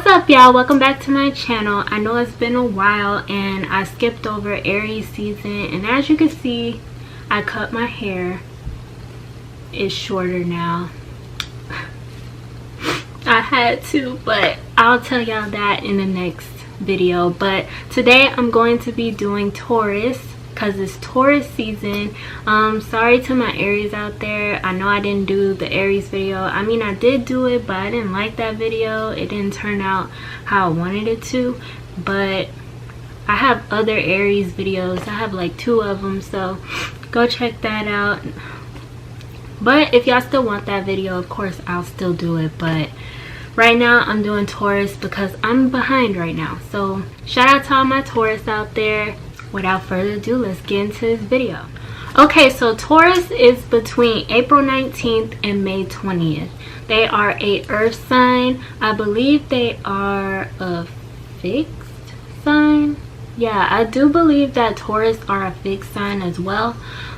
up, y'all? Welcome back to my channel. I know it's been a while and I skipped over Aries season, and as you can see, I cut my hair. It's shorter now. I had to, but I'll tell y'all that in the next video. But today I'm going to be doing Taurus because it's Taurus season. Sorry to my Aries out there. I know I didn't do the Aries video. I mean, I did do it, but I didn't like that video. It didn't turn out how I wanted it to. But I have other Aries videos. I have like 2 of them, so go check that out. But if y'all still want that video, of course I'll still do it. But right now I'm doing Taurus because I'm behind right now. So shout out to all my Taurus out there. Without further ado, let's get into this video. Okay, so Taurus is between April 19th and May 20th. They are a earth sign. I believe they are a fixed sign. Yeah, I do believe that Taurus are a fixed sign as well.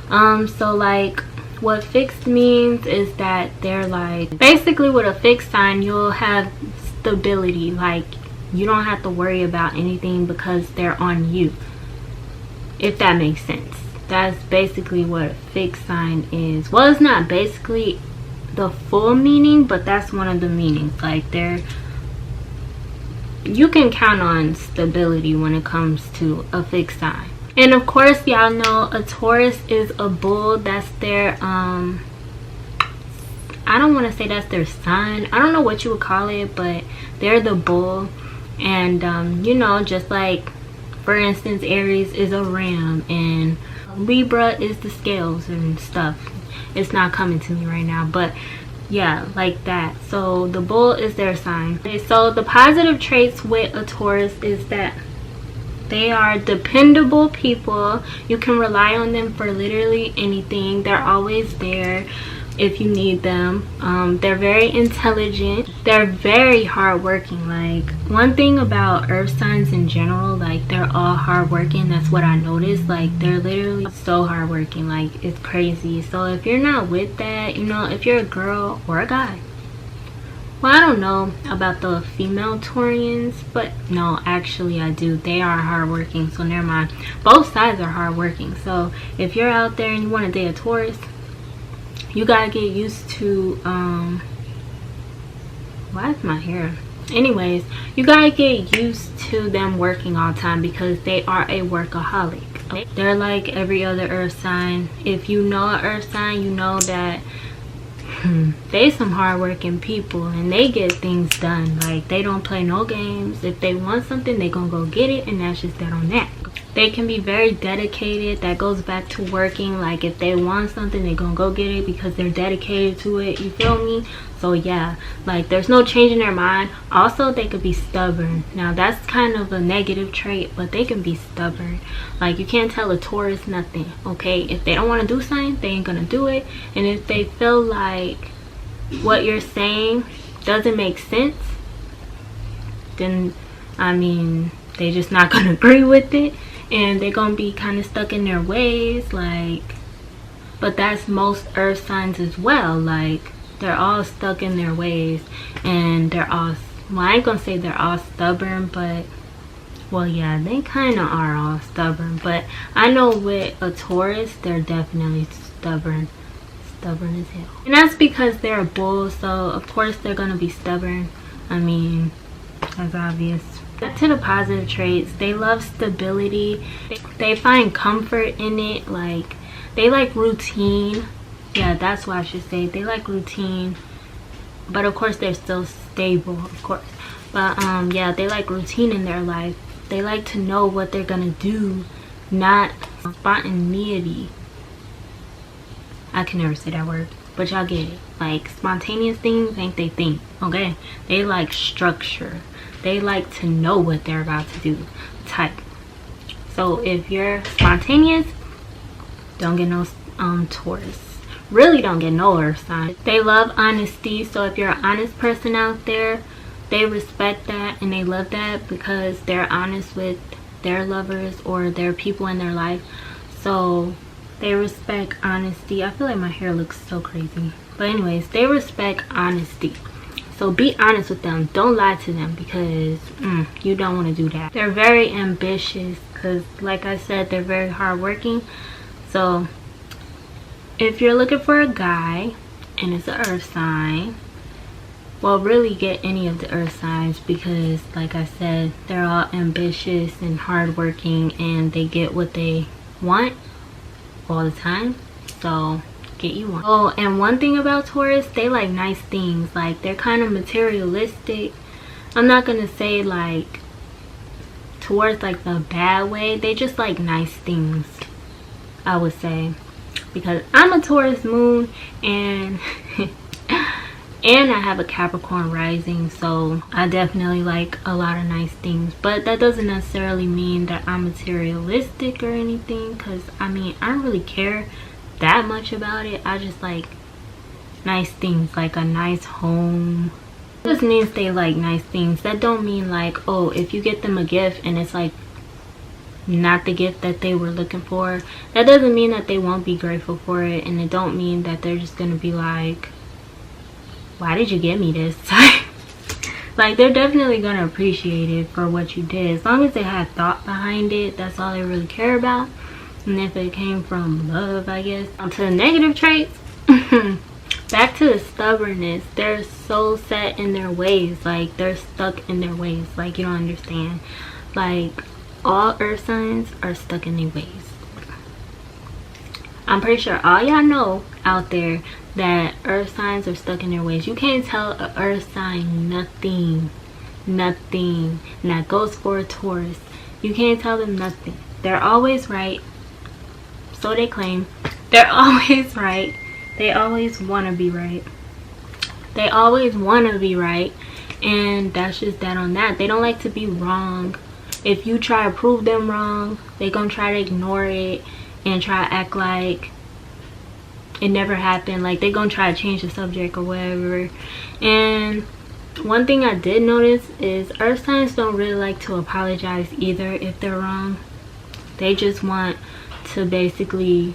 So like what fixed means is that they're like, basically with a fixed sign you'll have stability. Like you don't have to worry about anything because they're on you, if that makes sense. That's basically what a fixed sign is. Well, it's not basically the full meaning, but that's one of the meanings. Like you can count on stability when it comes to a fixed sign. And of course y'all know a Taurus is a bull. That's their I don't want to say that's their sign. I don't know what you would call it, but they're the bull. And you know, just like for instance, Aries is a ram and Libra is the scales and stuff. It's not coming to me right now, but yeah, like that. So the bull is their sign. Okay, so the positive traits with a Taurus is that they are dependable people. You can rely on them for literally anything. They're always there if you need them. They're very intelligent. They're very hardworking. Like one thing about earth signs in general, like they're all hardworking. That's what I noticed. Like they're literally so hardworking. Like it's crazy. So if you're not with that, you know, if you're a girl or a guy, well, I don't know about the female Taurians, but no, actually I do. They are hardworking, so never mind. Both sides are hardworking. So if you're out there and you want to date a Taurus, you gotta get used to why is my hair? Anyways, you gotta get used to them working all the time because they are a workaholic. They're like every other earth sign. If you know an earth sign, you know that they some hardworking people and they get things done. Like they don't play no games. If they want something, they gonna go get it, and that's just that on that. They can be very dedicated. That goes back to working. Like if they want something, they gonna go get it because they're dedicated to it. You feel me? So yeah, like there's no change in their mind. Also, they could be stubborn. Now that's kind of a negative trait, but they can be stubborn. Like you can't tell a Taurus nothing. Okay, if they don't want to do something, they ain't gonna do it. And if they feel like what you're saying doesn't make sense, then I mean they just not gonna agree with it, and they're gonna be kind of stuck in their ways. Like, but that's most earth signs as well. Like they're all stuck in their ways, and they're all, well, I ain't gonna say they're all stubborn, but well, yeah, they kind of are all stubborn. But I know with a Taurus, they're definitely stubborn as hell. And that's because they're a bull, so of course they're gonna be stubborn. I mean, that's obvious. Back to the positive traits, they love stability. They find comfort in it. Like they like routine. Yeah, that's what I should say. They like routine, but of course they're still stable, of course. But yeah, they like routine in their life. They like to know what they're gonna do, not spontaneity. I can never say that word, but y'all get it. Like spontaneous things ain't they thing. Okay, they like structure. They like to know what they're about to do type. So if you're spontaneous, don't get no Taurus. Really don't get no earth sign. They love honesty. So if you're an honest person out there, they respect that and they love that because they're honest with their lovers or their people in their life. So they respect honesty. I feel like my hair looks so crazy, but anyways, they respect honesty. So be honest with them. Don't lie to them, because you don't want to do that. They're very ambitious because, like I said, they're very hardworking. So if you're looking for a guy and it's an earth sign, well, really get any of the earth signs, because like I said, they're all ambitious and hardworking, and they get what they want all the time. So get you one. Oh, and one thing about Taurus, they like nice things. Like, they're kind of materialistic. I'm not gonna say like towards like the bad way. They just like nice things, I would say, because I'm a Taurus moon, and and I have a Capricorn rising, so I definitely like a lot of nice things. But that doesn't necessarily mean that I'm materialistic or anything, because I mean, I don't really care that much about it. I just like nice things, like a nice home. It just means they like nice things. That don't mean like, oh, if you get them a gift and it's like not the gift that they were looking for, that doesn't mean that they won't be grateful for it. And it don't mean that they're just gonna be like, why did you get me this? Like, they're definitely gonna appreciate it for what you did, as long as they had thought behind it. That's all they really care about. And if it came from love, I guess. On to the negative traits. Back to the stubbornness. They're so set in their ways. Like, they're stuck in their ways. Like, you don't understand. Like, all earth signs are stuck in their ways. I'm pretty sure all y'all know out there that earth signs are stuck in their ways. You can't tell an earth sign nothing. Nothing. And that goes for a Taurus. You can't tell them nothing. They're always right. So they claim. They're always right. They always want to be right. They always want to be right. And that's just that on that. They don't like to be wrong. If you try to prove them wrong, they're going to try to ignore it and try to act like it never happened. Like, they're gonna try to change the subject or whatever. And one thing I did notice is earth signs don't really like to apologize either if they're wrong. They just want to basically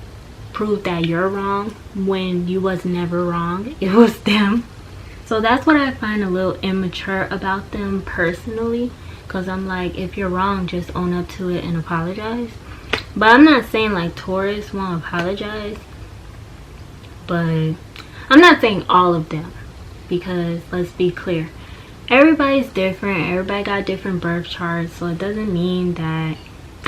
prove that you're wrong when you was never wrong. It was them. So that's what I find a little immature about them personally, because I'm like, if you're wrong, just own up to it and apologize. But I'm not saying like Taurus won't apologize, but I'm not saying all of them, because let's be clear, everybody's different. Everybody got different birth charts, so it doesn't mean that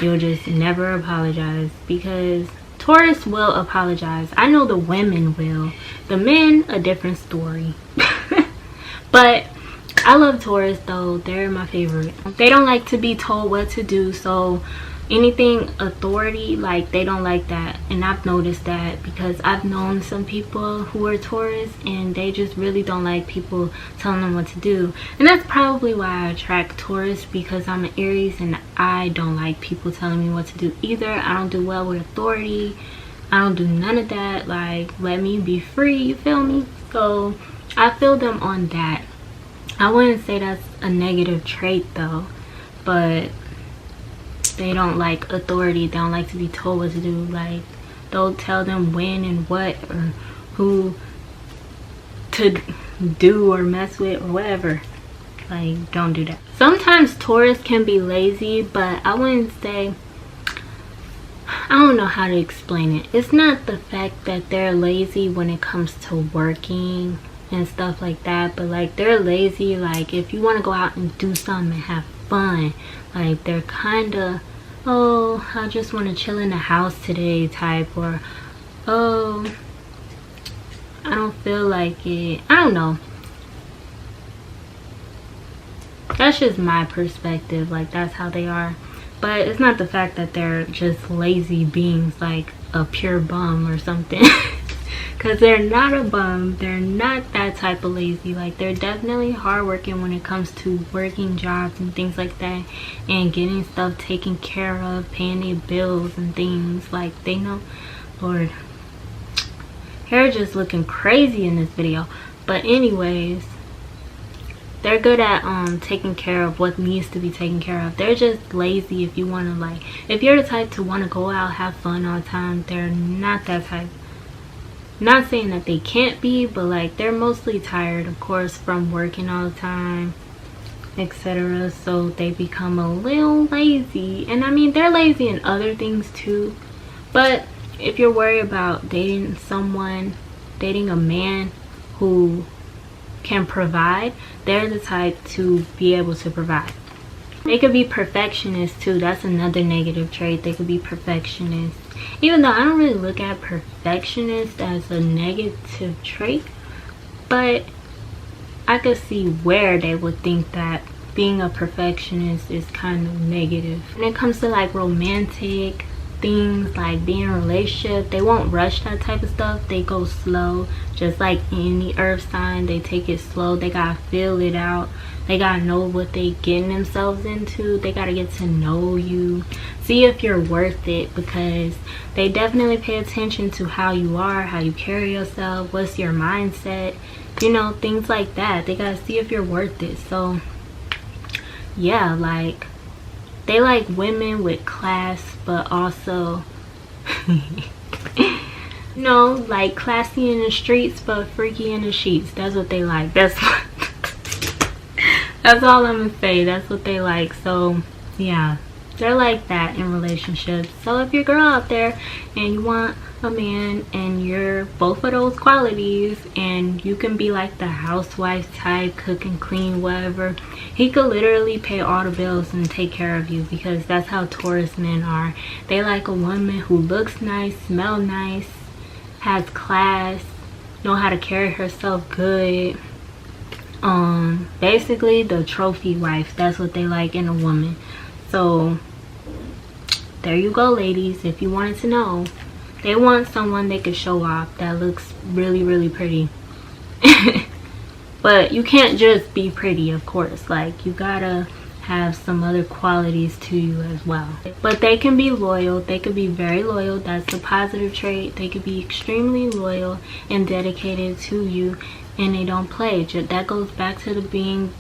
you'll just never apologize, because Taurus will apologize. I know the women will. The men, a different story. But I love Taurus though. They're my favorite. They don't like to be told what to do, so anything authority, like, they don't like that. And I've noticed that, because I've known some people who are Taurus and they just really don't like people telling them what to do. And that's probably why I attract Taurus, because I'm an Aries and I don't like people telling me what to do either. I don't do well with authority. I don't do none of that. Like, let me be free, you feel me? So I feel them on that. I wouldn't say that's a negative trait though, but they don't like authority. They don't like to be told what to do. Like, they'll tell them when and what or who to do or mess with or whatever. Like, don't do that. Sometimes Taurus can be lazy, but I wouldn't say, I don't know how to explain it. It's not the fact that they're lazy when it comes to working and stuff like that, but like, they're lazy like if you want to go out and do something and have fun. Like, they're kind of, oh, I just want to chill in the house today type, or oh, I don't feel like it. I don't know. That's just my perspective. Like, that's how they are. But it's not the fact that they're just lazy beings, like a pure bum or something. Because they're not a bum. They're not that type of lazy. Like, they're definitely hardworking when it comes to working jobs and things like that, and getting stuff taken care of, paying their bills and things. Like, they know. Lord, hair just looking crazy in this video. But anyways, they're good at taking care of what needs to be taken care of. They're just lazy. If you want to, like, if you're the type to want to go out, have fun all the time, they're not that type. Not saying that they can't be, but like they're mostly tired, of course, from working all the time, etc. So they become a little lazy. And I mean, they're lazy in other things too. But if you're worried about dating a man who can provide, they're the type to be able to provide. They could be perfectionists too. That's another negative trait. They could be perfectionists. Even though I don't really look at perfectionist as a negative trait, but I could see where they would think that being a perfectionist is kind of negative. When it comes to like romantic things, like being in a relationship, they won't rush that type of stuff. They go slow. Just like any earth sign, they take it slow. They gotta feel it out. They gotta know what they getting themselves into. They gotta get to know you, see if you're worth it, because they definitely pay attention to how you are, how you carry yourself, what's your mindset, you know, things like that. They gotta see if you're worth it. So yeah, like they like women with class, but also no, like classy in the streets but freaky in the sheets. That's what they like. That's all I'm gonna say. That's what they like. So yeah, they're like that in relationships. So if you're a girl out there and you want a man and you're both of those qualities, and you can be like the housewife type, cook and clean, whatever, he could literally pay all the bills and take care of you, because that's how Taurus men are. They like a woman who looks nice, smells nice, has class, know how to carry herself good. Basically the trophy wife. That's what they like in a woman. So there you go, ladies. If you wanted to know, they want someone they could show off that looks really, really pretty. But you can't just be pretty, of course. Like, you gotta have some other qualities to you as well. But they can be loyal. They could be very loyal. That's a positive trait. They could be extremely loyal and dedicated to you, and they don't play. That goes back to being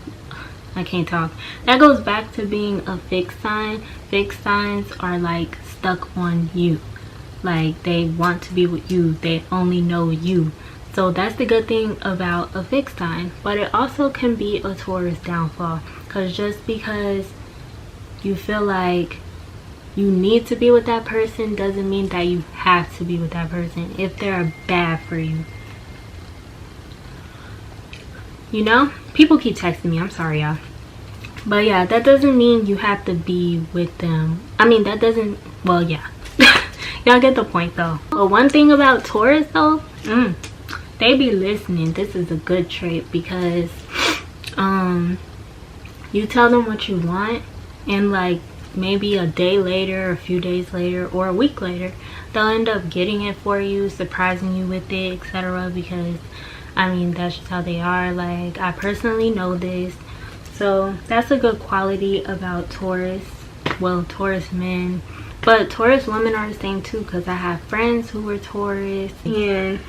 that goes back to being a fixed sign. Fixed signs are like stuck on you. Like, they want to be with you. They only know you. So that's the good thing about a fixed sign. But it also can be a Taurus downfall, because just because you feel like you need to be with that person doesn't mean that you have to be with that person if they're bad for you. You know, people keep texting me. I'm sorry, y'all. But yeah, that doesn't mean you have to be with them. I mean, that doesn't, well, yeah. Y'all get the point though. But one thing about Taurus though, they be listening. This is a good trait, because you tell them what you want, and like maybe a day later, a few days later, or a week later, they'll end up getting it for you, surprising you with it, etc. Because I mean, that's just how they are. Like, I personally know this. So that's a good quality about Taurus. Well, Taurus men. But Taurus women are the same too, because I have friends who are Taurus. And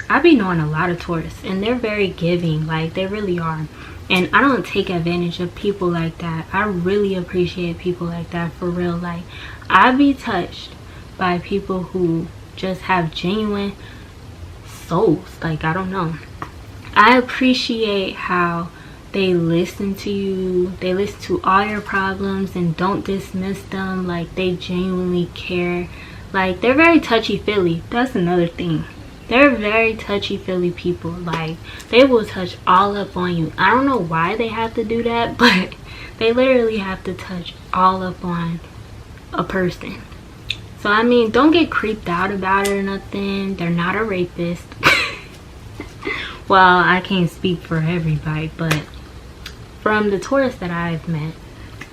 I be knowing a lot of Taurus, and they're very giving. Like, they really are. And I don't take advantage of people like that. I really appreciate people like that, for real. Like, I be touched by people who just have genuine souls. Like, I don't know. I appreciate how they listen to you. They listen to all your problems and don't dismiss them. Like, they genuinely care. Like, they're very touchy-feely. That's another thing. They're very touchy-feely people. Like, they will touch all up on you. I don't know why they have to do that, but they literally have to touch all up on a person. So I mean, don't get creeped out about it or nothing. They're not a rapist. Well, I can't speak for everybody, but from the Taurus that I've met,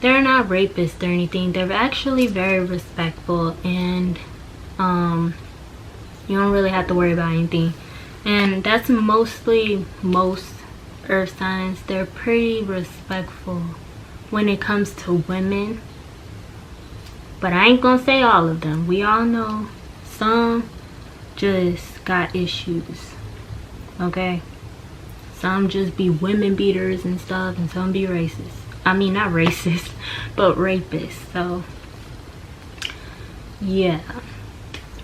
they're not rapists or anything. They're actually very respectful, and you don't really have to worry about anything. And that's mostly most earth signs. They're pretty respectful when it comes to women, but I ain't gonna say all of them. We all know some just got issues, okay? Some just be women beaters and stuff, and some be racist. I mean, not racist, but rapists. So yeah,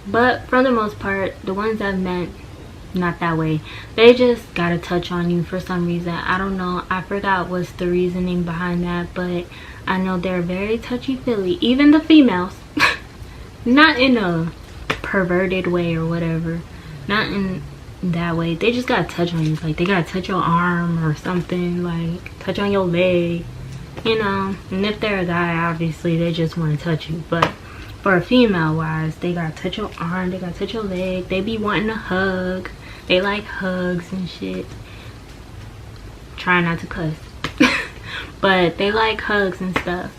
but for the most part, the ones I've met, not that way. They just gotta touch on you for some reason. I don't know, I forgot what's the reasoning behind that, but I know they're very touchy-feely. Even the females. Not in a perverted way or whatever, not in that way. They just gotta touch on you, like they gotta touch your arm or something, like touch on your leg, you know. And if they're a guy, obviously they just want to touch you, but for a female wise, they gotta touch your arm, they gotta touch your leg. They be wanting a hug, they like hugs and shit. Try not to cuss. But they like hugs and stuff.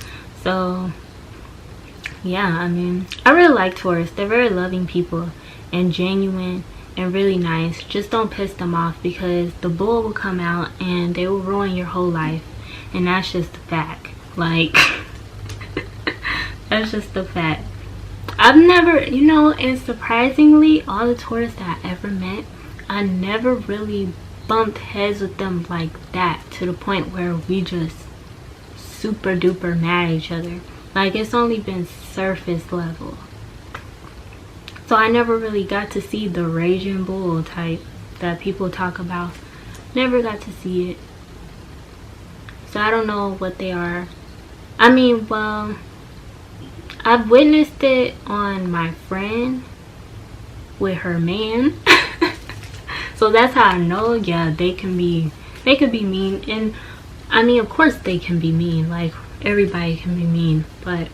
So yeah, I mean, I really like Taurus. They're very loving people and genuine and really nice. Just don't piss them off, because the bull will come out and they will ruin your whole life, and that's just the fact. Like that's just the fact. I've never, you know, and surprisingly, all the Taurus that I ever met, I never really bumped heads with them like that, to the point where we just super duper mad at each other. Like, it's only been surface level. So I never really got to see the raging bull type that people talk about. Never got to see it. So I don't know what they are. I mean, well, I've witnessed it on my friend with her man. So that's how I know, yeah, they could be mean. And I mean, of course they can be mean. Like, everybody can be mean, but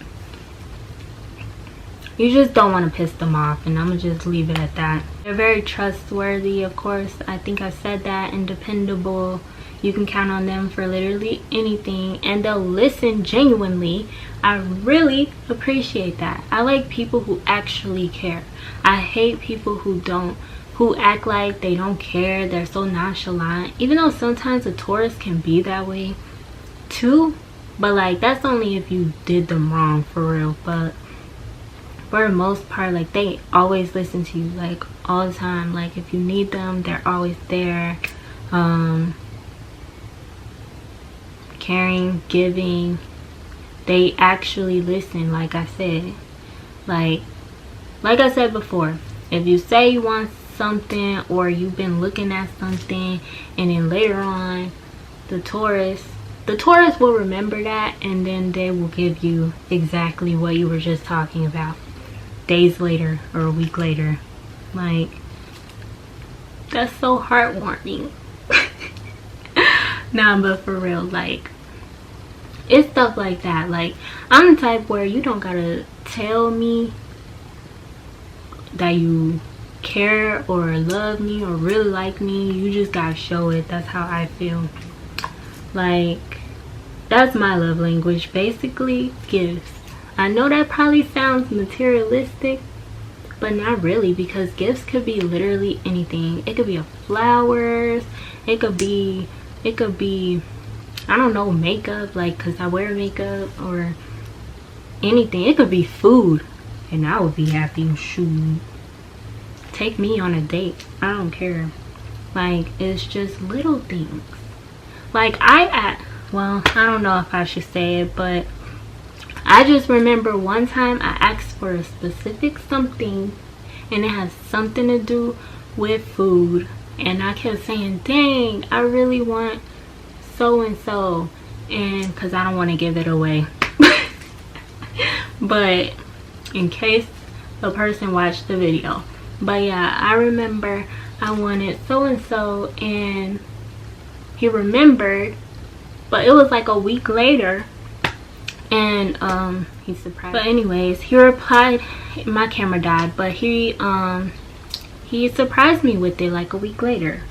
you just don't want to piss them off, and I'm gonna just leave it at that. They're very trustworthy, of course. I think I said that, and dependable. You can count on them for literally anything, and they'll listen genuinely. I really appreciate that. I like people who actually care. I hate people who act like they don't care. They're so nonchalant, even though sometimes a Taurus can be that way too. But like, that's only if you did them wrong, for real. But for the most part, like, they always listen to you, like, all the time. Like, if you need them, they're always there. Caring, giving, they actually listen. Like I said, like I said before, if you say you want something, or you've been looking at something, and then later on the Taurus will remember that, and then they will give you exactly what you were just talking about days later or a week later. Like, that's so heartwarming. Nah, but for real, like, it's stuff like that. Like, I'm the type where you don't gotta tell me that you care or love me or really like me. You just gotta show it. That's how I feel. Like, that's my love language, basically. Gifts. I know that probably sounds materialistic, but not really, because gifts could be literally anything. It could be flowers, it could be I don't know, makeup, like, because I wear makeup, or anything. It could be food, and I would be happy. Shoot, take me on a date, I don't care. Like, it's just little things. Like, well, I don't know if I should say it, but I just remember one time I asked for a specific something, and it has something to do with food, and I kept saying, dang, I really want so and so, and because I don't want to give it away. But in case the person watched the video. But yeah, I remember I wanted so and so, and he remembered, but it was like a week later, and he surprised. But anyways, he replied, my camera died, but he surprised me with it like a week later.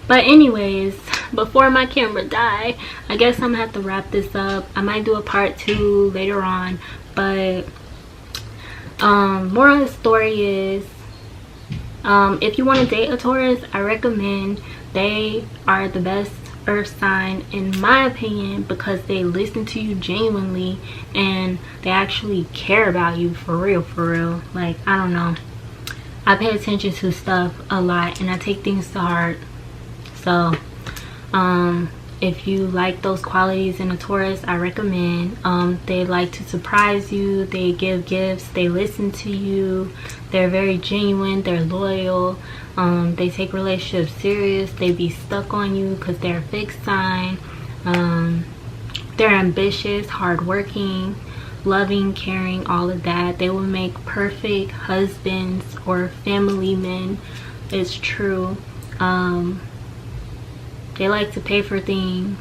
But anyways, before my camera died, I guess I'm gonna have to wrap this up. I might do a part 2 later on, but moral of the story is, if you want to date a Taurus, I recommend. They are the best earth sign in my opinion, because they listen to you genuinely, and they actually care about you for real. Like, I don't know, I pay attention to stuff a lot, and I take things to heart. So If you like those qualities in a Taurus, I recommend. They like to surprise you, they give gifts, they listen to you, they're very genuine, they're loyal, they take relationships serious, they be stuck on you because they're a fixed sign. They're ambitious, hardworking, loving, caring, all of that. They will make perfect husbands or family men. It's true. They like to pay for things.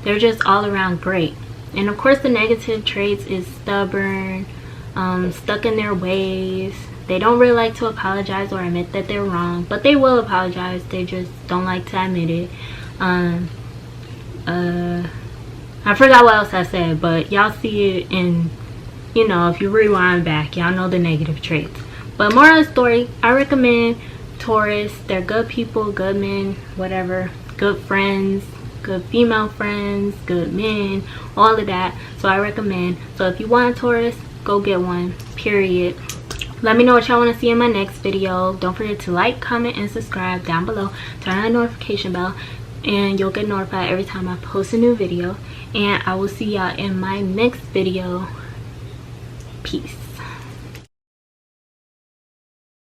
They're just all around great. And of course the negative traits is stubborn, stuck in their ways. They don't really like to apologize or admit that they're wrong, but they will apologize. They just don't like to admit it. I forgot what else I said, but y'all see it in, you know, if you rewind back, y'all know the negative traits. But moral of the story, I recommend Taurus. They're good people, good men, whatever, good friends, good female friends, good men, all of that. So I recommend. So if you want a Taurus, go get one, period. Let me know what y'all want to see in my next video. Don't forget to like, comment, and subscribe down below. Turn on the notification bell and you'll get notified every time I post a new video. And I will see y'all in my next video. Peace.